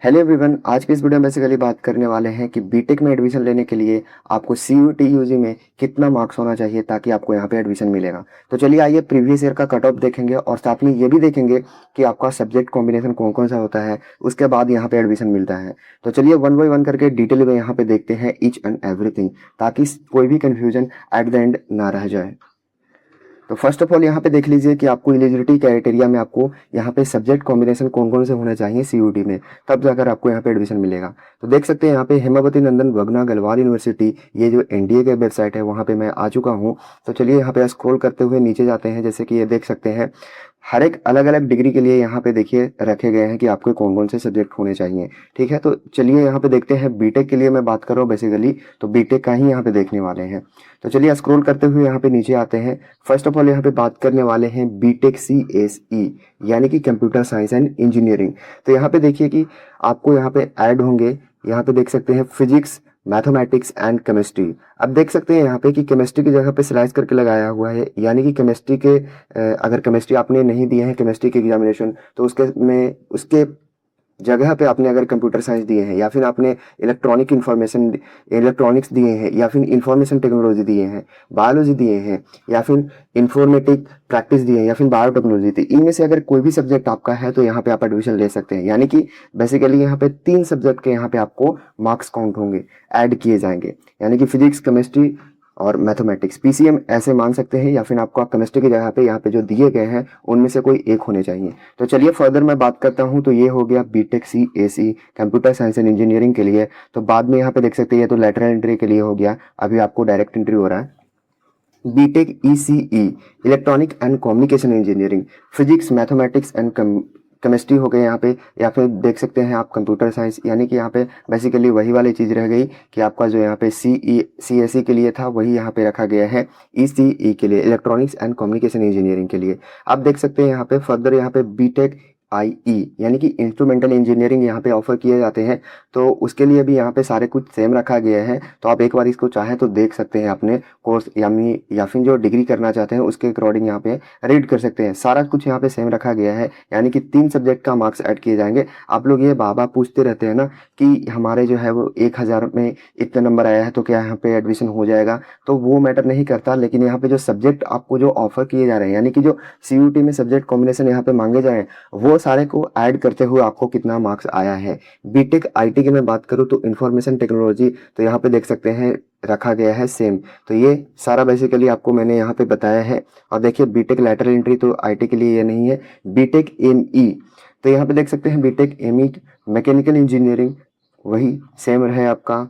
Hello everyone, आज के इस वीडियो में बेसिकली बात करने वाले हैं कि बीटेक में एडमिशन लेने के लिए आपको सीयूटी यूजी में कितना मार्क्स होना चाहिए ताकि आपको यहाँ पे एडमिशन मिलेगा। तो चलिए आइए प्रीवियस ईयर का कट ऑफ देखेंगे और साथ में ये भी देखेंगे कि आपका सब्जेक्ट कॉम्बिनेशन कौन कौन सा होता है, उसके बाद यहाँ पे एडमिशन मिलता है। तो चलिए वन बाई वन करके डिटेल में यहाँ पे देखते हैं ईच एंड एवरीथिंग, ताकि कोई भी कन्फ्यूजन एट द एंड ना रह जाए। तो फर्स्ट ऑफ ऑल यहाँ पे देख लीजिए कि आपको एलिजिबिलिटी क्राइटेरिया में आपको यहाँ पे सब्जेक्ट कॉम्बिनेशन कौन कौन से होने चाहिए सीयूटी में, तब जाकर आपको यहाँ पे एडमिशन मिलेगा। तो देख सकते हैं यहाँ पे हेमावती नंदन वगना गढ़वाल यूनिवर्सिटी, ये जो एनडीए का वेबसाइट है वहाँ पे मैं आ चुका हूँ। तो चलिए यहाँ पे स्क्रॉल करते हुए नीचे जाते हैं। जैसे कि ये देख सकते हैं हर एक अलग अलग डिग्री के लिए यहाँ पे देखिए रखे गए हैं कि आपको कौन कौन से सब्जेक्ट होने चाहिए। ठीक है, तो चलिए यहाँ पे देखते हैं। बीटेक के लिए मैं बात कर रहा हूँ बेसिकली, तो बीटेक का ही यहाँ पे देखने वाले हैं। तो चलिए स्क्रॉल करते हुए यहाँ पे नीचे आते हैं। फर्स्ट ऑफ ऑल यहाँ पे बात करने वाले हैं बीटेक CSE, यानी कि कंप्यूटर साइंस एंड इंजीनियरिंग। तो यहाँ पे देखिए कि आपको यहाँ पे ऐड होंगे, यहाँ पे देख सकते हैं फिजिक्स, मैथमेटिक्स एंड केमिस्ट्री। अब देख सकते हैं यहाँ पे कि केमिस्ट्री की जगह पे स्लाइस करके लगाया हुआ है, यानी कि केमिस्ट्री के अगर केमिस्ट्री आपने नहीं दिए हैं केमिस्ट्री के एग्जामिनेशन, तो उसके जगह पे आपने अगर कंप्यूटर साइंस दिए हैं, या फिर आपने इलेक्ट्रॉनिक्स दिए हैं, या फिर इंफॉर्मेशन टेक्नोलॉजी दिए हैं, बायोलॉजी दिए हैं, या फिर इंफॉर्मेटिक प्रैक्टिस दिए हैं, या फिर बायोटेक्नोलॉजी दी, इनमें से अगर कोई भी सब्जेक्ट आपका है तो यहाँ पे आप एडमिशन ले सकते हैं। यानी कि बेसिकली यहाँ पे 3 सब्जेक्ट के यहाँ पे आपको मार्क्स काउंट होंगे, ऐड किए जाएंगे, यानी कि फिजिक्स, केमिस्ट्री और मैथमेटिक्स। पीसीएम ऐसे मान सकते हैं, या फिर आपको केमिस्ट्री की जगह पे यहाँ पे जो दिए गए हैं उनमें से कोई एक होने चाहिए। तो चलिए फर्दर मैं बात करता हूँ। तो ये हो गया BTech CSE computer science and engineering के लिए। तो बाद में यहाँ पे देख सकते हैं, ये तो लेटरल एंट्री के लिए हो गया, अभी आपको डायरेक्ट एंट्री हो रहा है। BTech ECE electronic and communication engineering, physics, mathematics and chemistry हो गए यहाँ पे, या फिर देख सकते हैं आप कंप्यूटर साइंस, यानी कि यहाँ पे बेसिकली वही वाली चीज़ रह गई कि आपका जो यहाँ पे CSE के लिए था वही यहाँ पे रखा गया है ECE के लिए, इलेक्ट्रॉनिक्स एंड कम्युनिकेशन इंजीनियरिंग के लिए। आप देख सकते हैं यहाँ पे फर्दर यहाँ पे बीटेक IE यानी कि इंस्ट्रूमेंटल इंजीनियरिंग यहाँ पे ऑफर किए जाते हैं। तो उसके लिए भी यहाँ पे सारे कुछ सेम रखा गया है। तो आप एक बार इसको चाहे तो देख सकते हैं अपने कोर्स, या फिर जो डिग्री करना चाहते हैं उसके अकॉर्डिंग यहाँ पे रीड कर सकते हैं। सारा कुछ यहाँ पे सेम रखा गया है, यानी कि 3 सब्जेक्ट का मार्क्स ऐड किए जाएंगे। आप लोग ये बाबा पूछते रहते हैं ना कि हमारे जो है वो 1000 में इतना नंबर आया है तो क्या यहाँ पे एडमिशन हो जाएगा, तो वो मैटर नहीं करता। लेकिन यहाँ पे जो सब्जेक्ट आपको जो ऑफर किए जा रहे हैं, यानी कि जो CUT में सब्जेक्ट कॉम्बिनेशन यहाँ पे मांगे जाए, वो सारे को ऐड करते हुए आपको कितना मार्क्स आया है। बीटेक IT की मैं बात करूँ तो इंफॉर्मेशन टेक्नोलॉजी, तो यहाँ पे देख सकते हैं रखा गया है सेम। तो ये सारा बेसिकली आपको मैंने यहाँ पे बताया है। और देखिए बीटेक लैटरल एंट्री तो IT के लिए ये नहीं है। बीटेक ME, तो यहाँ पे देख सकते हैं बीटेक ME मैकेनिकल इंजीनियरिंग, वही सेम है आपका।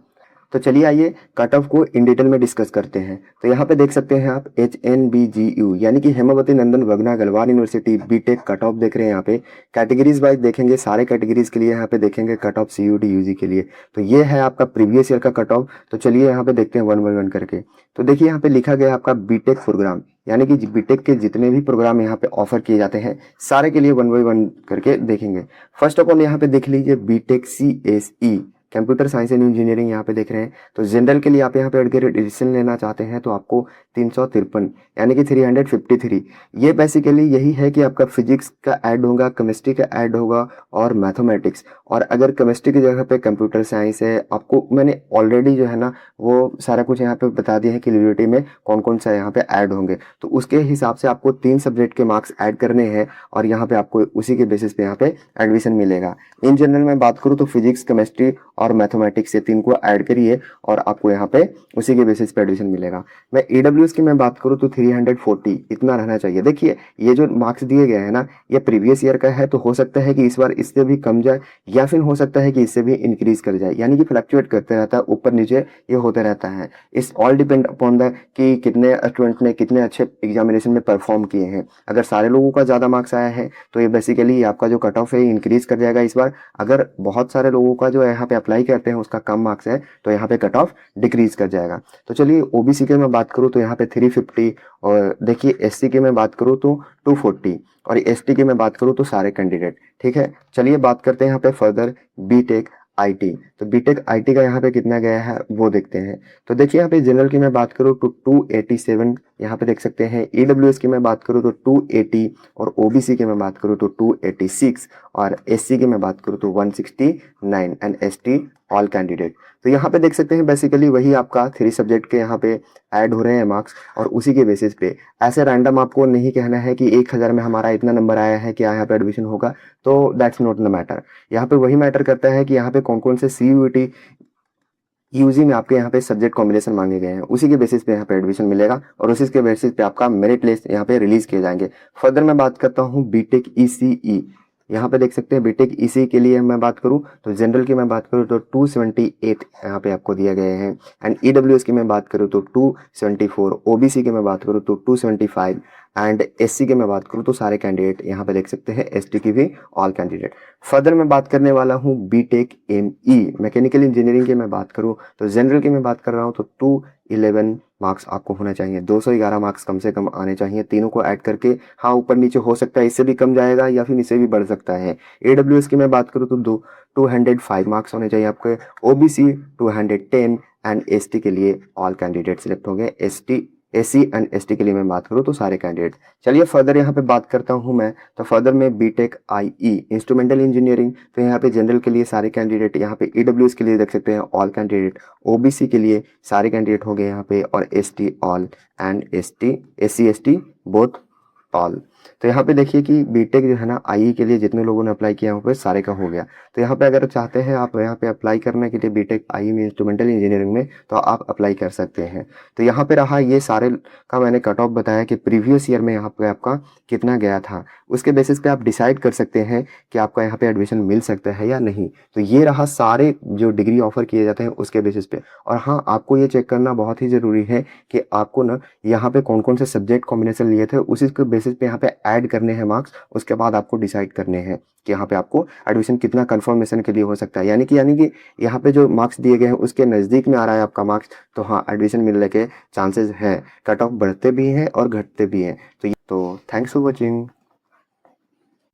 तो चलिए आइए कट ऑफ को इन डिटेल में डिस्कस करते हैं। तो यहाँ पे देख सकते हैं आप HNBGU यानी कि हेमावती नंदन वगना Garhwal university BTech cut off देख रहे हैं। यहाँ पे कैटेगरीज वाइज देखेंगे, सारे कैटेगरीज के लिए यहाँ पे देखेंगे कट ऑफ CUT UG के लिए। तो ये है आपका प्रीवियस ईयर का कट ऑफ। तो चलिए यहाँ पे देखते हैं वन बाई वन करके। तो देखिए यहाँ पे लिखा गया आपका बीटेक प्रोग्राम, यानी कि बीटेक के जितने भी प्रोग्राम यहाँ पे ऑफर किए जाते हैं सारे के लिए वन बाई वन करके देखेंगे। फर्स्ट ऑफ ऑल यहाँ पे देख लीजिए BTech CSE computer science and engineering यहाँ पे देख रहे हैं। तो जनरल के लिए आप यहाँ पे एडमिशन लेना चाहते हैं तो आपको 353 यानी कि 353। ये बेसिकली यही है कि आपका फिजिक्स का ऐड होगा, केमिस्ट्री का ऐड होगा और मैथमेटिक्स। और अगर केमिस्ट्री की जगह पे कंप्यूटर साइंस है, आपको मैंने ऑलरेडी जो है ना वो सारा कुछ यहाँ पे बता दिया है कि एलिजिबिलिटी में कौन कौन सा यहाँ पे ऐड होंगे। तो उसके हिसाब से आपको 3 सब्जेक्ट के मार्क्स ऐड करने हैं और यहाँ पे आपको उसी के बेसिस पे यहाँ पे एडमिशन मिलेगा। इन जनरल में बात करूँ तो फिजिक्स, केमिस्ट्री और मैथमेटिक्स, ये 3 को ऐड करिए और आपको यहाँ पे उसी के बेसिस पे एडमिशन मिलेगा। मैं EWS की मैं बात करूँ तो 340 इतना रहना चाहिए। देखिए ये जो मार्क्स दिए गए हैं ना, ये प्रीवियस ईयर का है, तो हो सकता है कि इस बार इससे भी कम जाए या फिर हो सकता है कि इससे भी इंक्रीज कर जाए, यानी कि फ्लक्चुएट करते रहता है, ऊपर नीचे ये होता रहता है। इस ऑल डिपेंड अपॉन द कि कितने स्टूडेंट ने कितने अच्छे एग्जामिनेशन में परफॉर्म किए हैं। अगर सारे लोगों का ज़्यादा मार्क्स आया है तो ये बेसिकली आपका जो कट ऑफ है इंक्रीज कर जाएगा इस बार। अगर बहुत सारे लोगों का जो यहाँ पे अप्लाई करते हैं उसका कम मार्क्स है तो यहाँ पे कट ऑफ डिक्रीज कर जाएगा। तो चलिए OBC के मैं बात करूँ तो यहाँ पे 350, और देखिए SC की मैं बात करूँ तो 240, और ST की मैं बात करूँ तो सारे कैंडिडेट। ठीक है, चलिए बात करते हैं यहाँ पे फर्दर बीटेक आईटी, तो बीटेक आईटी का यहाँ पे कितना गया है वो देखते हैं। तो देखिए यहाँ पे जनरल की मैं बात करूँ तो 287, यहाँ पे देख सकते हैं। ईडब्ल्यूएस की मैं बात करूँ तो 280, और ओबीसी की मैं बात करूँ तो 286, और एससी की मैं बात करूँ तो 169, एंड एसटी ऑल कैंडिडेट। तो यहाँ पे देख सकते हैं बेसिकली वही आपका 3 सब्जेक्ट के यहाँ पे ऐड हो रहे हैं मार्क्स, और उसी के बेसिस पे ऐसे रैंडम आपको नहीं कहना है कि 1000 में हमारा इतना नंबर आया है कि यहाँ पे एडमिशन होगा, तो दैट्स नॉट द मैटर। यहाँ पे वही मैटर करता है कि यहाँ पे कौन कौन से सीयूईटी यूजी में आपके यहाँ पे सब्जेक्ट कॉम्बिनेशन मांगे गए हैं, उसी के बेसिस पे यहाँ पे एडमिशन मिलेगा, और उसी के बेसिस पे आपका मेरिट लिस्ट यहाँ पे रिलीज किए जाएंगे। फर्दर मैं बात करता हूँ बीटेक ईसीई, यहाँ पे देख सकते हैं बीटेक ईसी के लिए मैं बात करूँ तो जनरल की मैं बात करूँ तो 278 यहाँ पे आपको दिए गए हैं, एंड ईडब्ल्यूएस की मैं बात करूँ तो 274, ओबीसी की मैं बात करूँ तो 275, एंड एससी की मैं बात करूँ तो सारे कैंडिडेट यहाँ पे देख सकते हैं, एसटी की भी ऑल कैंडिडेट। फर्दर मैं बात करने वाला हूँ बीटेक एमई, मैकेनिकल इंजीनियरिंग की मैं बात करूँ तो जनरल की मैं बात कर रहा हूँ तो 211 मार्क्स आपको होना चाहिए, 211 मार्क्स कम से कम आने चाहिए तीनों को ऐड करके। हाँ, ऊपर नीचे हो सकता है, इससे भी कम जाएगा या फिर इससे भी बढ़ सकता है। एडब्ल्यूएस की मैं बात करूँ तो 205 मार्क्स होने चाहिए आपके, ओबीसी 210, एंड एसटी के लिए ऑल कैंडिडेट सिलेक्ट हो गए। एससी एंड एसटी के लिए मैं बात करूँ तो सारे कैंडिडेट। चलिए फर्दर यहाँ पे बात करता हूँ मैं, तो फर्दर में बीटेक आईई इंस्ट्रूमेंटल इंजीनियरिंग, तो यहाँ पे जनरल के लिए सारे कैंडिडेट, यहाँ पे ईडब्ल्यूएस के लिए देख सकते हैं ऑल कैंडिडेट, ओबीसी के लिए सारे कैंडिडेट हो गए यहाँ पे, और ST all, and SC ST both all. तो यहाँ पे देखिए कि बीटेक जो है ना आई के लिए जितने लोगों ने अप्लाई किया यहाँ पे सारे का हो गया। तो यहाँ पे अगर चाहते हैं आप यहाँ पे अप्लाई करने के लिए बीटेक आई में इंस्ट्रूमेंटल इंजीनियरिंग में, तो आप अप्लाई कर सकते हैं। तो यहाँ पे रहा ये सारे का मैंने कट ऑफ बताया कि प्रीवियस ईयर में यहाँ पे आपका कितना गया था, उसके बेसिस पे आप डिसाइड कर सकते हैं कि आपका यहाँ पे एडमिशन मिल सकता है या नहीं। तो ये रहा सारे जो डिग्री ऑफर किए जाते हैं उसके बेसिस पे। और हाँ, आपको ये चेक करना बहुत ही ज़रूरी है कि आपको ना यहाँ पे कौन कौन से सब्जेक्ट कॉम्बिनेशन लिए थे, उसी के बेसिस पे यहाँ पे ऐड करने हैं मार्क्स, उसके बाद आपको डिसाइड करने हैं कि यहाँ पे आपको एडमिशन कितना कंफर्मेशन के लिए हो सकता है। यानी कि यहाँ पे जो मार्क्स दिए गए हैं उसके नज़दीक में आ रहा है आपका मार्क्स, तो हाँ एडमिशन मिलने के चांसेस है। कट ऑफ बढ़ते भी हैं और घटते भी हैं। तो थैंक्स फॉर वॉचिंग।